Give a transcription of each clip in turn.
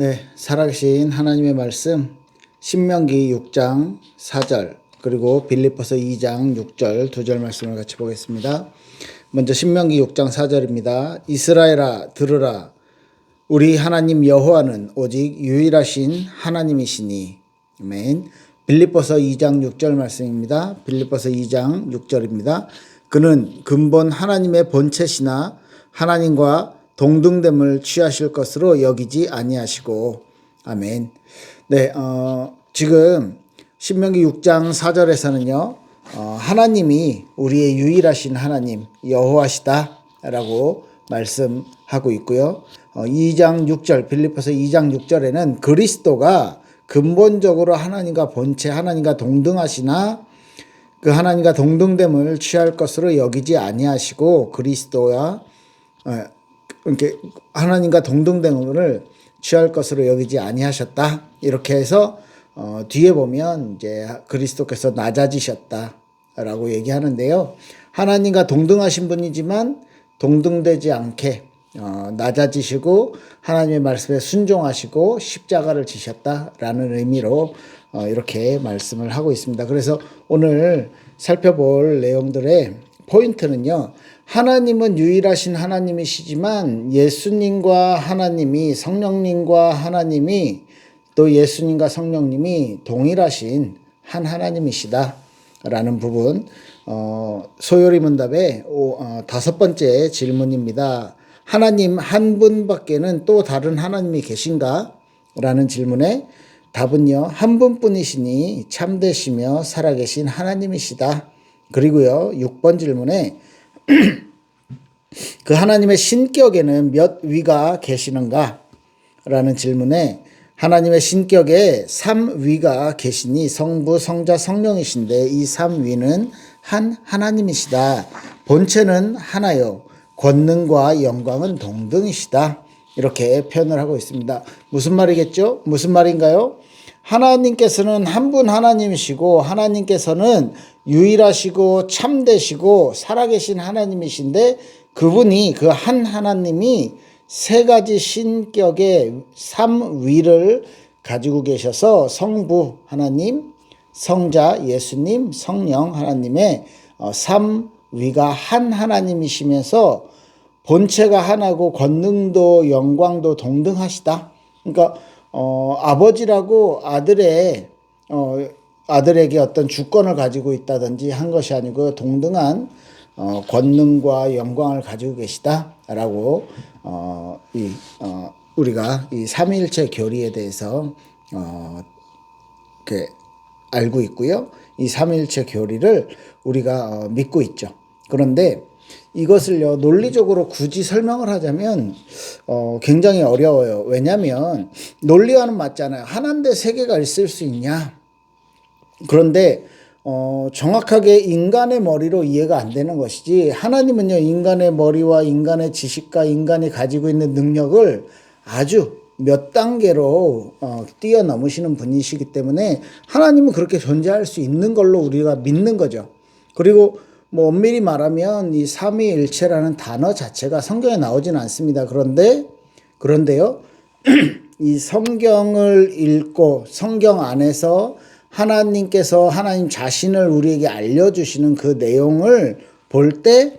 네, 살아계신 하나님의 말씀 신명기 6장 4절 그리고 빌립보서 2장 6절 두 절 말씀을 같이 보겠습니다. 먼저 신명기 6장 4절입니다. 이스라엘아 들으라 우리 하나님 여호와는 오직 유일하신 하나님이시니. 아멘. 빌립보서 2장 6절 말씀입니다. 빌립보서 2장 6절입니다. 그는 근본 하나님의 본체시나 하나님과 동등됨을 취하실 것으로 여기지 아니하시고. 아멘. 네, 지금 신명기 6장 4절에서는요, 하나님이 우리의 유일하신 하나님 여호와시다라고 말씀하고 있고요. 2장 6절 빌립보서 2장 6절에는 그리스도가 근본적으로 하나님과 본체 하나님과 동등하시나 그 하나님과 동등됨을 취할 것으로 여기지 아니하시고 그리스도와 이렇게 하나님과 동등됨을 취할 것으로 여기지 아니하셨다. 이렇게 해서 뒤에 보면 이제 그리스도께서 낮아지셨다라고 얘기하는데요. 하나님과 동등하신 분이지만 동등되지 않게 낮아지시고 하나님의 말씀에 순종하시고 십자가를 지셨다라는 의미로 이렇게 말씀을 하고 있습니다. 그래서 오늘 살펴볼 내용들의 포인트는요. 하나님은 유일하신 하나님이시지만 예수님과 하나님이 성령님과 하나님이 또 예수님과 성령님이 동일하신 한 하나님이시다 라는 부분. 소요리 문답의 다섯 번째 질문입니다. 하나님 한 분밖에는 또 다른 하나님이 계신가? 라는 질문에 답은요. 한 분뿐이시니 참되시며 살아계신 하나님이시다. 그리고요. 6번 질문에 그 하나님의 신격에는 몇 위가 계시는가? 라는 질문에 하나님의 신격에 3위가 계시니 성부, 성자, 성령이신데 이 3위는 한 하나님이시다. 본체는 하나요. 권능과 영광은 동등이시다. 이렇게 표현을 하고 있습니다. 무슨 말이겠죠? 무슨 말인가요? 하나님께서는 한 분 하나님이시고 하나님께서는 유일하시고 참되시고 살아계신 하나님이신데 그분이 그 한 하나님이 세 가지 신격의 3위를 가지고 계셔서 성부 하나님, 성자 예수님, 성령 하나님의 3위가 한 하나님이시면서 본체가 하나고 권능도 영광도 동등하시다. 그러니까 아버지라고 아들에게 어떤 주권을 가지고 있다든지 한 것이 아니고 동등한 권능과 영광을 가지고 계시다라고 우리가 이 삼위일체 교리에 대해서 이렇게 알고 있고요. 이 삼위일체 교리를 우리가 믿고 있죠. 그런데 이것을요 논리적으로 굳이 설명을 하자면 굉장히 어려워요. 왜냐하면 논리와는 맞잖아요. 하나인데 세 개가 있을 수 있냐? 그런데 정확하게 인간의 머리로 이해가 안 되는 것이지 하나님은요 인간의 머리와 인간의 지식과 인간이 가지고 있는 능력을 아주 몇 단계로 뛰어넘으시는 분이시기 때문에 하나님은 그렇게 존재할 수 있는 걸로 우리가 믿는 거죠. 그리고 뭐 엄밀히 말하면 이 삼위일체라는 단어 자체가 성경에 나오지는 않습니다. 그런데요 이 성경을 읽고 성경 안에서 하나님께서 하나님 자신을 우리에게 알려주시는 그 내용을 볼 때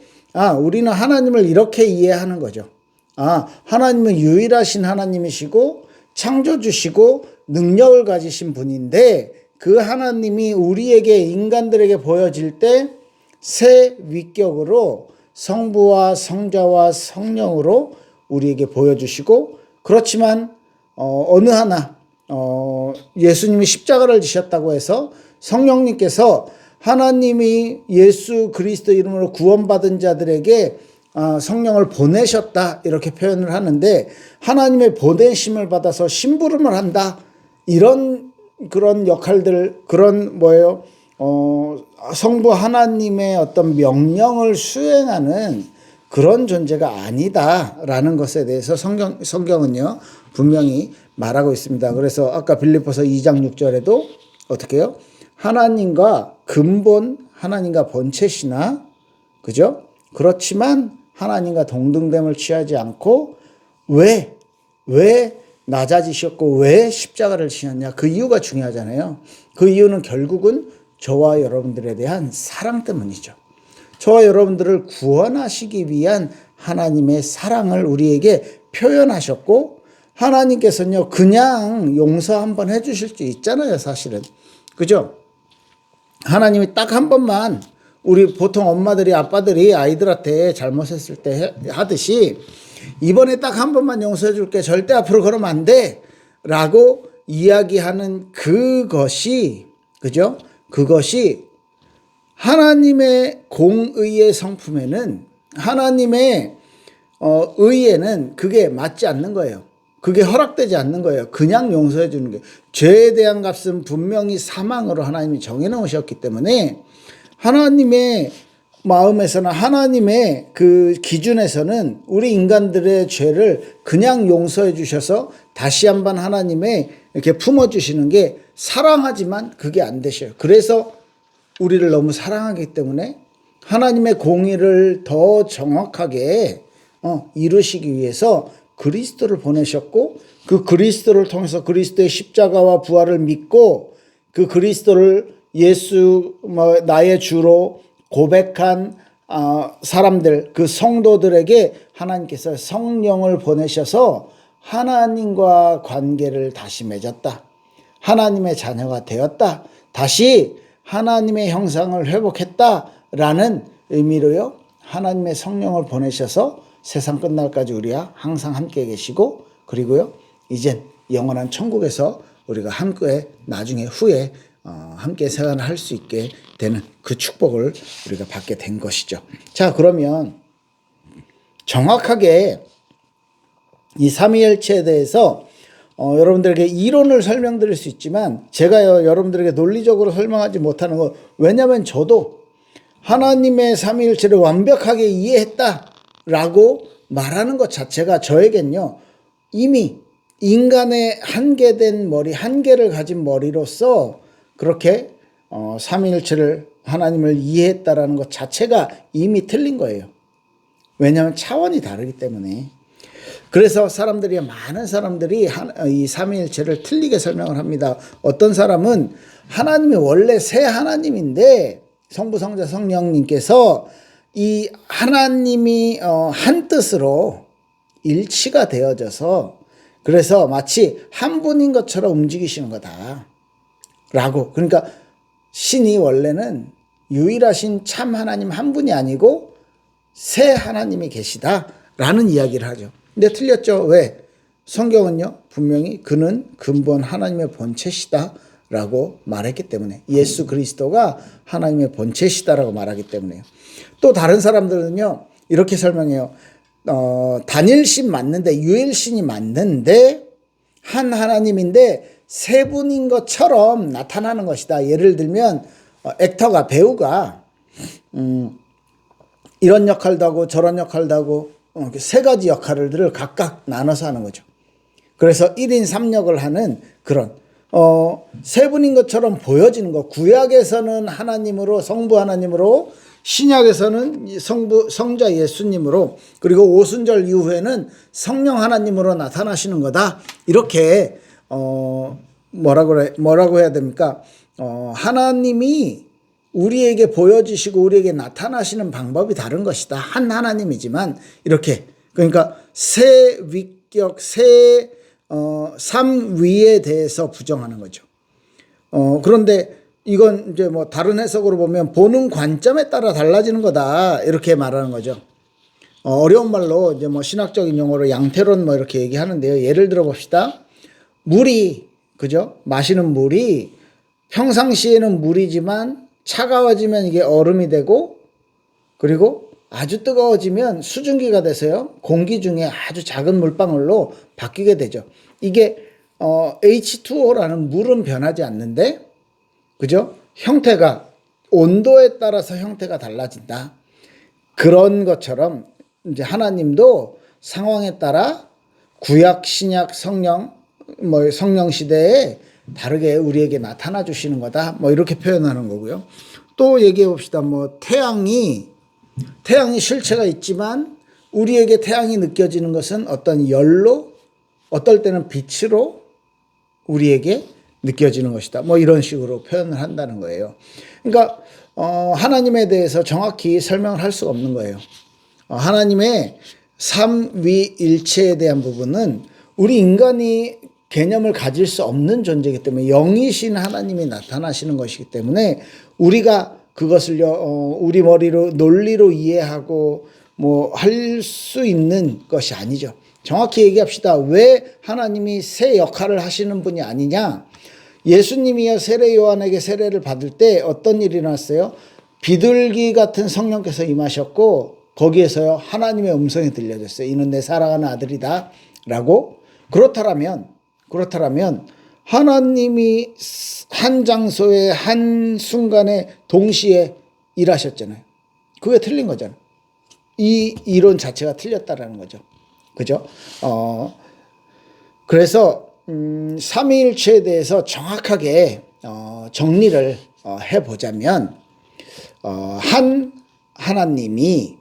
우리는 하나님을 이렇게 이해하는 거죠. 하나님은 유일하신 하나님이시고 창조주시고 능력을 가지신 분인데 그 하나님이 우리에게 인간들에게 보여질 때 세 위격으로 성부와 성자와 성령으로 우리에게 보여주시고 그렇지만 어느 하나 예수님이 십자가를 지셨다고 해서 성령님께서 하나님이 예수 그리스도 이름으로 구원받은 자들에게 성령을 보내셨다 이렇게 표현을 하는데 하나님의 보내심을 받아서 심부름을 한다 이런 그런 역할들 그런 성부 하나님의 어떤 명령을 수행하는 그런 존재가 아니다라는 것에 대해서 성경은요 분명히 말하고 있습니다. 그래서 아까 빌립보서 2장 6절에도 어떻게 해요? 하나님과 근본 하나님과 본체시나 그죠? 그렇지만 하나님과 동등됨을 취하지 않고 왜 낮아지셨고 왜 십자가를 지셨냐? 그 이유가 중요하잖아요. 그 이유는 결국은 저와 여러분들에 대한 사랑 때문이죠. 저와 여러분들을 구원하시기 위한 하나님의 사랑을 우리에게 표현하셨고, 하나님께서는요 그냥 용서 한번 해주실 수 있잖아요. 사실은 그죠? 하나님이 딱 한 번만, 우리 보통 엄마들이 아빠들이 아이들한테 잘못했을 때 하듯이 이번에 딱 한 번만 용서해 줄게, 절대 앞으로 그러면 안 돼 라고 이야기하는 그것이, 그죠? 그것이 하나님의 공의의 성품에는, 하나님의 의에는 그게 맞지 않는 거예요. 그게 허락되지 않는 거예요. 그냥 용서해 주는 게. 죄에 대한 값은 분명히 사망으로 하나님이 정해놓으셨기 때문에 하나님의 마음에서는, 하나님의 그 기준에서는 우리 인간들의 죄를 그냥 용서해 주셔서 다시 한번 하나님의 이렇게 품어주시는 게 사랑하지만 그게 안 되셔요. 그래서 우리를 너무 사랑하기 때문에 하나님의 공의를 더 정확하게 이루시기 위해서 그리스도를 보내셨고, 그 그리스도를 통해서 그리스도의 십자가와 부활을 믿고 그 그리스도를 예수 나의 주로 고백한 사람들, 그 성도들에게 하나님께서 성령을 보내셔서 하나님과 관계를 다시 맺었다. 하나님의 자녀가 되었다. 다시 하나님의 형상을 회복했다라는 의미로요, 하나님의 성령을 보내셔서 세상 끝날까지 우리와 항상 함께 계시고, 그리고요 이젠 영원한 천국에서 우리가 함께 나중에 후에 함께 생활할 수 있게 되는 그 축복을 우리가 받게 된 것이죠. 자, 그러면 정확하게 이 삼위일체에 대해서 여러분들에게 이론을 설명드릴 수 있지만 제가 여러분들에게 논리적으로 설명하지 못하는 거, 왜냐하면 저도 하나님의 삼위일체를 완벽하게 이해했다라고 말하는 것 자체가 저에겐요 이미 인간의 한계된 머리, 한계를 가진 머리로서 그렇게 삼위일체를, 하나님을 이해했다라는 것 자체가 이미 틀린 거예요. 왜냐하면 차원이 다르기 때문에. 그래서 많은 사람들이 이 삼위일체를 틀리게 설명을 합니다. 어떤 사람은 하나님이 원래 새 하나님인데 성부, 성자, 성령님께서 이 하나님이 한 뜻으로 일치가 되어져서 그래서 마치 한 분인 것처럼 움직이시는 거다 라고. 그러니까 신이 원래는 유일하신 참 하나님 한 분이 아니고 새 하나님이 계시다라는 이야기를 하죠. 근데 틀렸죠. 왜? 성경은요 분명히 그는 근본 하나님의 본체시다 라고 말했기 때문에, 예수 그리스도가 하나님의 본체시다라고 말하기 때문에요. 또 다른 사람들은요 이렇게 설명해요. 단일신 맞는데, 유일신이 맞는데 한 하나님인데 세 분인 것처럼 나타나는 것이다. 예를 들면 액터가, 배우가 이런 역할도 하고 저런 역할도 하고 세 가지 역할을 각각 나눠서 하는 거죠. 그래서 1인 3역을 하는 그런 세 분인 것처럼 보여지는 거. 구약에서는 하나님으로, 성부 하나님으로, 신약에서는 성자 예수님으로, 그리고 오순절 이후에는 성령 하나님으로 나타나시는 거다. 이렇게 뭐라고 해야 됩니까? 하나님이 우리에게 보여주시고 우리에게 나타나시는 방법이 다른 것이다. 한 하나님이지만 이렇게, 그러니까 세 위격, 삼위에 대해서 부정하는 거죠. 그런데 이건 이제 뭐 다른 해석으로 보면 보는 관점에 따라 달라지는 거다 이렇게 말하는 거죠. 어려운 말로 이제 뭐 신학적인 용어로 양태론 뭐 이렇게 얘기하는데요. 예를 들어 봅시다. 물이, 그죠? 마시는 물이 평상시에는 물이지만 차가워지면 이게 얼음이 되고, 그리고 아주 뜨거워지면 수증기가 돼서요 공기 중에 아주 작은 물방울로 바뀌게 되죠. 이게 H2O라는 물은 변하지 않는데, 그죠? 형태가, 온도에 따라서 형태가 달라진다. 그런 것처럼 이제 하나님도 상황에 따라 구약, 신약, 성령 시대에 다르게 우리에게 나타나 주시는 거다. 뭐 이렇게 표현하는 거고요. 또 얘기해 봅시다. 뭐 태양이 실체가 있지만 우리에게 태양이 느껴지는 것은 어떤 열로 어떨 때는 빛으로 우리에게 느껴지는 것이다. 뭐 이런 식으로 표현을 한다는 거예요. 그러니까 하나님에 대해서 정확히 설명을 할 수가 없는 거예요. 하나님의 삼위일체에 대한 부분은 우리 인간이 개념을 가질 수 없는 존재이기 때문에 영이신 하나님이 나타나시는 것이기 때문에 우리가 그것을요 우리 머리로 논리로 이해하고 뭐 할 수 있는 것이 아니죠. 정확히 얘기합시다. 왜 하나님이 새 역할을 하시는 분이 아니냐? 예수님이요 세례 요한에게 세례를 받을 때 어떤 일이 일어났어요? 비둘기 같은 성령께서 임하셨고 거기에서요 하나님의 음성이 들려졌어요. 이는 내 사랑하는 아들이다 라고. 그렇다면 하나님이 한 장소에 한 순간에 동시에 일하셨잖아요. 그게 틀린 거잖아요. 이 이론 자체가 틀렸다라는 거죠. 그죠? 그래서 삼위일체에 대해서 정확하게 정리를 해보자면 한 하나님이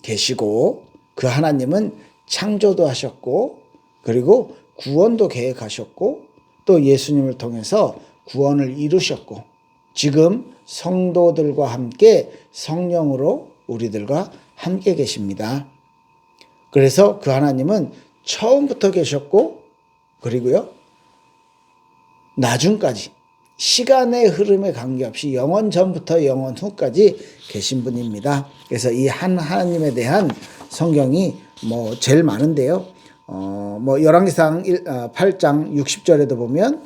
계시고 그 하나님은 창조도 하셨고 그리고 구원도 계획하셨고 또 예수님을 통해서 구원을 이루셨고 지금 성도들과 함께 성령으로 우리들과 함께 계십니다. 그래서 그 하나님은 처음부터 계셨고 그리고요 나중까지 시간의 흐름에 관계없이 영원 전부터 영원 후까지 계신 분입니다. 그래서 이 한 하나님에 대한 성경이 뭐 제일 많은데요. 뭐 열왕기상 8장 60절에도 보면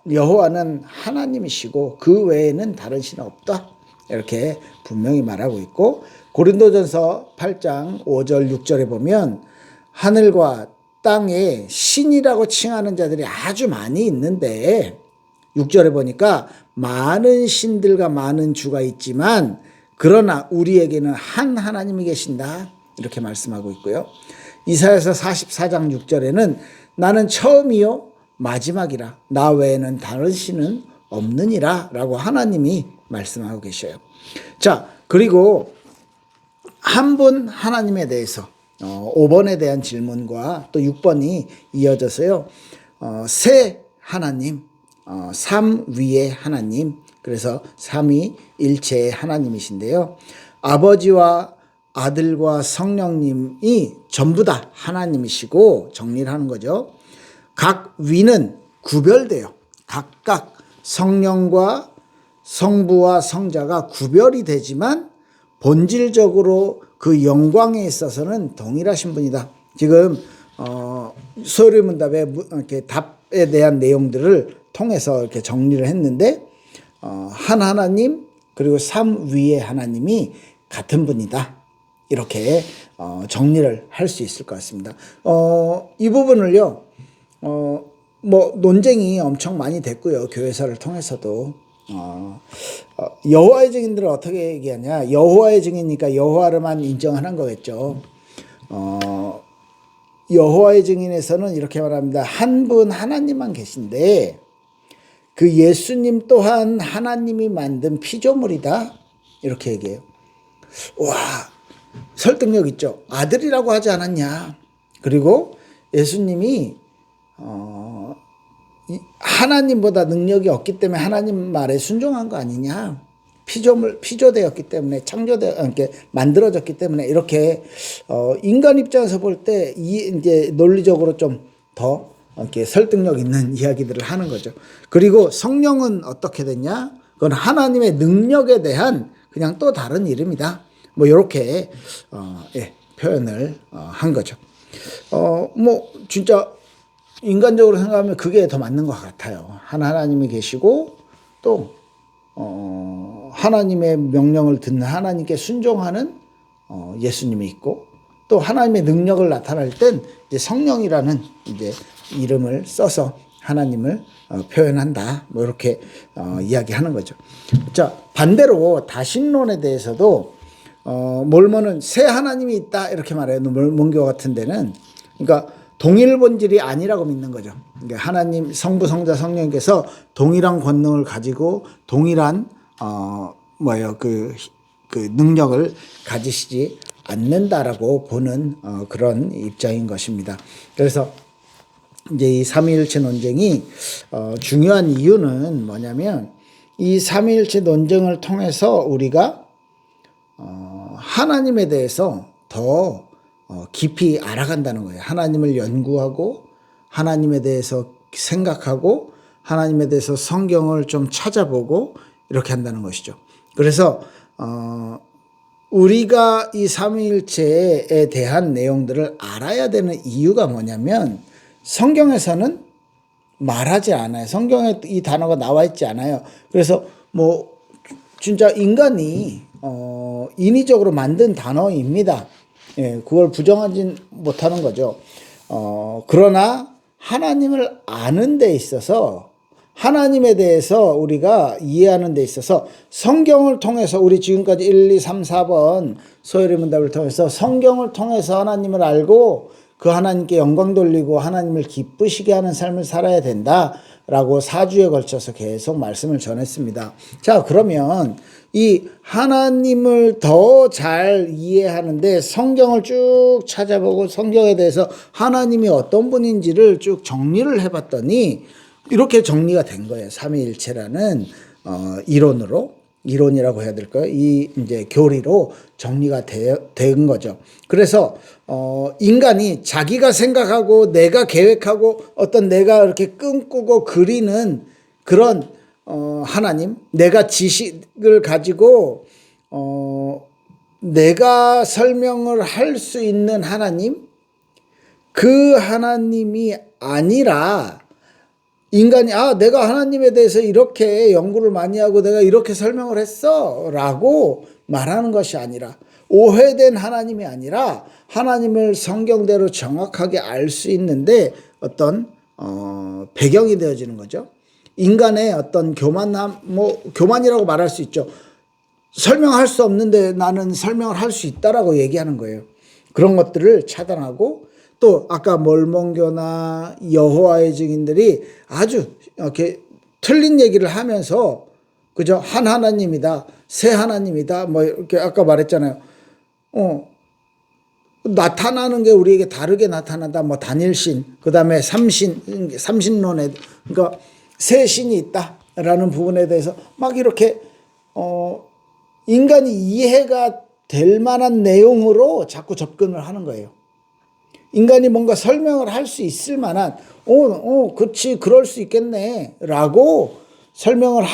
여호와는 하나님이시고 그 외에는 다른 신은 없다. 이렇게 분명히 말하고 있고 고린도전서 8장 5절 6절에 보면 하늘과 땅에 신이라고 칭하는 자들이 아주 많이 있는데 6절에 보니까 많은 신들과 많은 주가 있지만 그러나 우리에게는 한 하나님이 계신다. 이렇게 말씀하고 있고요. 이사야서 44장 6절에는 나는 처음이요 마지막이라 나 외에는 다른 신은 없느니라 라고 하나님이 말씀하고 계셔요. 자, 그리고 한 분 하나님에 대해서 5번에 대한 질문과 또 6번이 이어져서요. 세 하나님, 삼위의 하나님, 그래서 삼위일체의 하나님이신데요. 아버지와 아들과 성령님이 전부 다 하나님이시고 정리를 하는 거죠. 각 위는 구별돼요. 각각 성령과 성부와 성자가 구별이 되지만 본질적으로 그 영광에 있어서는 동일하신 분이다. 지금 소요리문답의 이렇게 답에 대한 내용들을 통해서 이렇게 정리를 했는데 한 하나님 그리고 삼위의 하나님이 같은 분이다. 이렇게 정리를 할 수 있을 것 같습니다. 이 부분을요. 뭐 논쟁이 엄청 많이 됐고요. 교회사를 통해서도 여호와의 증인들은 어떻게 얘기하냐? 여호와의 증인이니까 여호와를만 인정하는 거겠죠. 여호와의 증인에서는 이렇게 말합니다. 한 분 하나님만 계신데 그 예수님 또한 하나님이 만든 피조물이다. 이렇게 얘기해요. 와, 설득력 있죠. 아들이라고 하지 않았냐? 그리고 예수님이 하나님보다 능력이 없기 때문에 하나님 말에 순종한 거 아니냐? 피조되었기 때문에 이렇게 만들어졌기 때문에 이렇게 인간 입장에서 볼 때 이제 논리적으로 좀 더 이렇게 설득력 있는 이야기들을 하는 거죠. 그리고 성령은 어떻게 됐냐? 그건 하나님의 능력에 대한 그냥 또 다른 이름이다. 뭐 이렇게 표현을 한 거죠. 뭐 진짜 인간적으로 생각하면 그게 더 맞는 것 같아요. 하나님이 계시고 또 하나님의 명령을 듣는 하나님께 순종하는 예수님이 있고 또 하나님의 능력을 나타낼 땐 이제 성령이라는 이제 이름을 써서 하나님을 표현한다. 뭐 이렇게 이야기하는 거죠. 자, 반대로 다신론에 대해서도 몰몬은 새 하나님이 있다 이렇게 말해요. 몰몬교 같은 데는 그러니까 동일 본질이 아니라고 믿는 거죠. 그러니까 하나님 성부 성자 성령께서 동일한 권능을 가지고 동일한 그 능력을 가지시지 않는다라고 보는 그런 입장인 것입니다. 그래서 이제 이 삼위일체 논쟁이 중요한 이유는 뭐냐면 이 삼위일체 논쟁을 통해서 우리가 하나님에 대해서 더 깊이 알아간다는 거예요. 하나님을 연구하고 하나님에 대해서 생각하고 하나님에 대해서 성경을 좀 찾아보고 이렇게 한다는 것이죠. 그래서 우리가 이 삼위일체에 대한 내용들을 알아야 되는 이유가 뭐냐면 성경에서는 말하지 않아요. 성경에 이 단어가 나와 있지 않아요. 그래서 뭐 진짜 인간이 인위적으로 만든 단어입니다. 예, 그걸 부정하지 못하는 거죠. 그러나 하나님을 아는 데 있어서 하나님에 대해서 우리가 이해하는 데 있어서 성경을 통해서 우리 지금까지 1, 2, 3, 4번 소열의 문답을 통해서 성경을 통해서 하나님을 알고 그 하나님께 영광 돌리고 하나님을 기쁘시게 하는 삶을 살아야 된다라고 4주에 걸쳐서 계속 말씀을 전했습니다. 자, 그러면 이 하나님을 더 잘 이해하는데 성경을 쭉 찾아보고 성경에 대해서 하나님이 어떤 분인지를 쭉 정리를 해봤더니 이렇게 정리가 된 거예요. 삼위일체라는 이론이라고 해야 될까요? 이 이제 교리로 정리가 된 거죠. 그래서 인간이 자기가 생각하고 내가 계획하고 어떤 내가 이렇게 꿈꾸고 그리는 그런 하나님, 내가 지식을 가지고 내가 설명을 할 수 있는 하나님, 그 하나님이 아니라 인간이 내가 하나님에 대해서 이렇게 연구를 많이 하고 내가 이렇게 설명을 했어 라고 말하는 것이 아니라 오해된 하나님이 아니라 하나님을 성경대로 정확하게 알 수 있는데 어떤 배경이 되어지는 거죠. 인간의 어떤 교만이라고 말할 수 있죠. 설명할 수 없는데 나는 설명을 할 수 있다라고 얘기하는 거예요. 그런 것들을 차단하고 또 아까 몰몬교나 여호와의 증인들이 아주 이렇게 틀린 얘기를 하면서 그죠? 한 하나님이다, 세 하나님이다, 뭐 이렇게 아까 말했잖아요. 나타나는 게 우리에게 다르게 나타난다. 뭐 단일신, 그 다음에 삼신론에 그러니까 세 신이 있다라는 부분에 대해서 막 이렇게 인간이 이해가 될 만한 내용으로 자꾸 접근을 하는 거예요. 인간이 뭔가 설명을 할 수 있을 만한 그렇지 그럴 수 있겠네 라고 설명을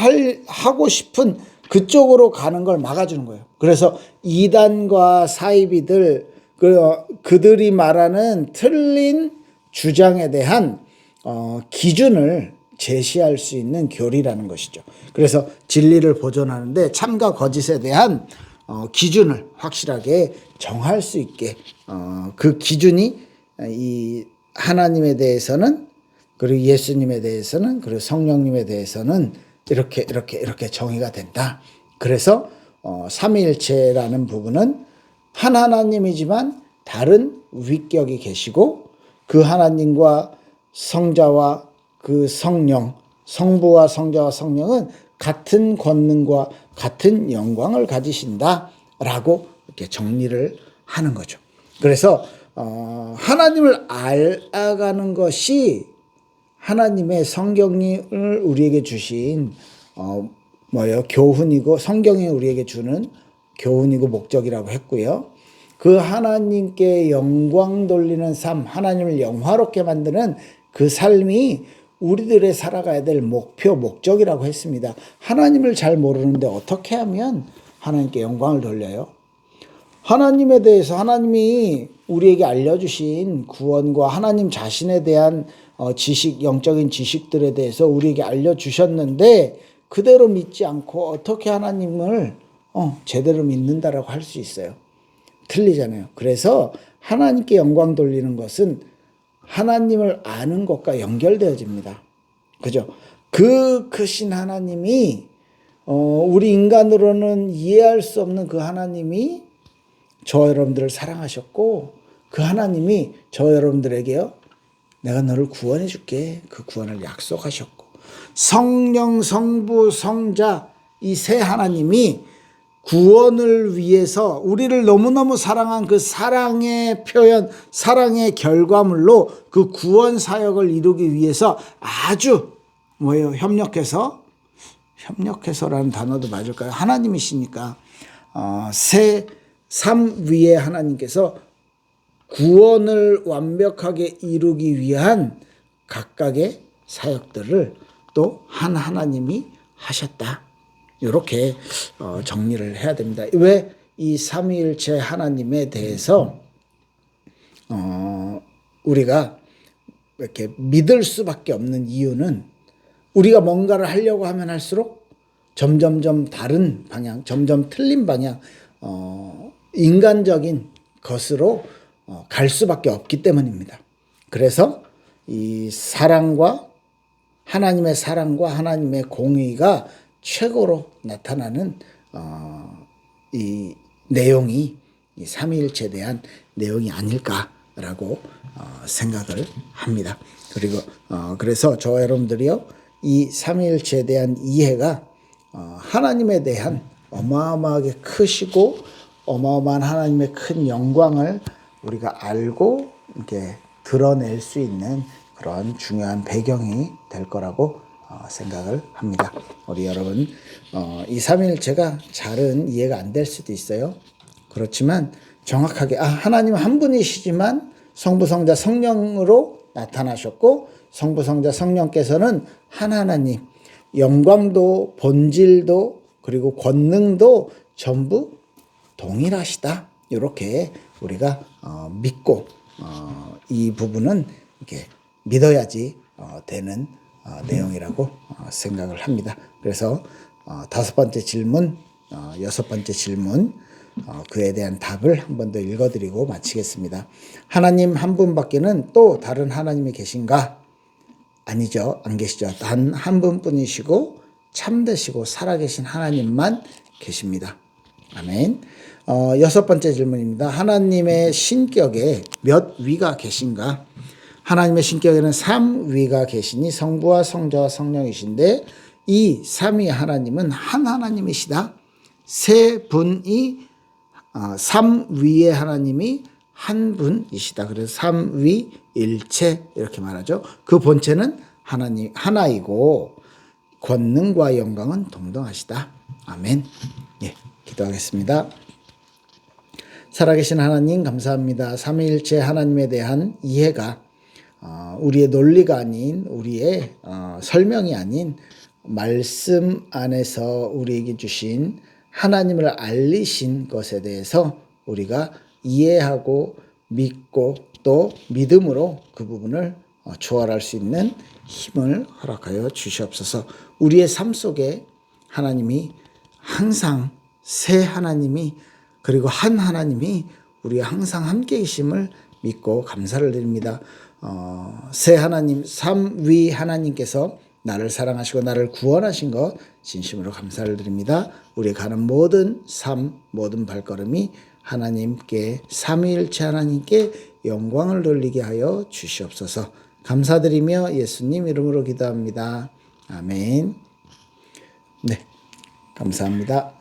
하고 싶은 그쪽으로 가는 걸 막아주는 거예요. 그래서 이단과 사이비들 그들이 말하는 틀린 주장에 대한 기준을 제시할 수 있는 교리라는 것이죠. 그래서 진리를 보존하는데 참과 거짓에 대한 기준을 확실하게 정할 수 있게 그 기준이 이 하나님에 대해서는 그리고 예수님에 대해서는 그리고 성령님에 대해서는 이렇게 정의가 된다. 그래서 삼위일체라는 부분은 한 하나님이지만 다른 위격이 계시고 그 하나님과 성자와 그 성령, 성부와 성자와 성령은 같은 권능과 같은 영광을 가지신다라고 이렇게 정리를 하는 거죠. 그래서 하나님을 알아가는 것이 하나님의 성경을 우리에게 주신 교훈이고 성경이 우리에게 주는 교훈이고 목적이라고 했고요. 그 하나님께 영광 돌리는 삶, 하나님을 영화롭게 만드는 그 삶이 우리들의 살아가야 될 목표, 목적이라고 했습니다. 하나님을 잘 모르는데 어떻게 하면 하나님께 영광을 돌려요? 하나님에 대해서 하나님이 우리에게 알려주신 구원과 하나님 자신에 대한 지식, 영적인 지식들에 대해서 우리에게 알려주셨는데 그대로 믿지 않고 어떻게 하나님을 제대로 믿는다라고 할 수 있어요? 틀리잖아요. 그래서 하나님께 영광 돌리는 것은 하나님을 아는 것과 연결되어집니다. 그죠? 그 크신 하나님이 우리 인간으로는 이해할 수 없는 그 하나님이 저 여러분들을 사랑하셨고 그 하나님이 저 여러분들에게요 내가 너를 구원해 줄게 그 구원을 약속하셨고 성령, 성부, 성자 이 세 하나님이 구원을 위해서 우리를 너무너무 사랑한 그 사랑의 표현, 사랑의 결과물로 그 구원 사역을 이루기 위해서 아주 협력해서라는 단어도 맞을까요? 하나님이시니까 삶 위에 하나님께서 구원을 완벽하게 이루기 위한 각각의 사역들을 또 하나님이 하셨다. 이렇게 정리를 해야 됩니다. 왜 이 삼위일체 하나님에 대해서 우리가 이렇게 믿을 수밖에 없는 이유는 우리가 뭔가를 하려고 하면 할수록 점점점 다른 방향, 점점 틀린 방향, 인간적인 것으로 갈 수밖에 없기 때문입니다. 그래서 이 하나님의 사랑과 공의가 최고로 나타나는 이 내용이 이 삼위일체에 대한 내용이 아닐까라고 생각을 합니다. 그리고 그래서 저와 여러분들이요, 이 삼위일체에 대한 이해가 하나님에 대한 어마어마하게 크시고 어마어마한 하나님의 큰 영광을 우리가 알고 이렇게 드러낼 수 있는 그런 중요한 배경이 될 거라고 생각을 합니다. 우리 여러분, 이 삼위일체가 잘은 이해가 안 될 수도 있어요. 그렇지만 정확하게 하나님 한 분이시지만 성부, 성자, 성령으로 나타나셨고 성부, 성자, 성령께서는 하나님, 영광도 본질도 그리고 권능도 전부 동일하시다. 이렇게 우리가 믿고 이 부분은 이렇게 믿어야지 되는 내용이라고 생각을 합니다. 그래서 5번째 질문, 6번째 질문, 그에 대한 답을 한 번 더 읽어드리고 마치겠습니다. 하나님 한 분밖에는 또 다른 하나님이 계신가? 아니죠. 안 계시죠. 단 한 분뿐이시고 참되시고 살아계신 하나님만 계십니다. 아멘. 6번째 질문입니다. 하나님의 신격에 몇 위가 계신가? 하나님의 신격에는 3위가 계시니 성부와 성자와 성령이신데 이 3위 하나님은 한 하나님이시다. 세 분이 3위의 하나님이 한 분이시다. 그래서 3위 일체 이렇게 말하죠. 그 본체는 하나님 하나이고 권능과 영광은 동등하시다. 아멘. 예, 기도하겠습니다. 살아계신 하나님 감사합니다. 삼위일체 하나님에 대한 이해가 우리의 논리가 아닌 우리의 설명이 아닌 말씀 안에서 우리에게 주신 하나님을 알리신 것에 대해서 우리가 이해하고 믿고 또 믿음으로 그 부분을 초월할 수 있는 힘을 허락하여 주시옵소서. 우리의 삶 속에 하나님이 항상 새 하나님이 그리고 한 하나님이 우리와 항상 함께 계심을 믿고 감사를 드립니다. 새 하나님, 3위 하나님께서 나를 사랑하시고 나를 구원하신 것 진심으로 감사를 드립니다. 우리 가는 모든 삶, 모든 발걸음이 하나님께, 삼위일체 하나님께 영광을 돌리게 하여 주시옵소서. 감사드리며 예수님 이름으로 기도합니다. 아멘. 네, 감사합니다.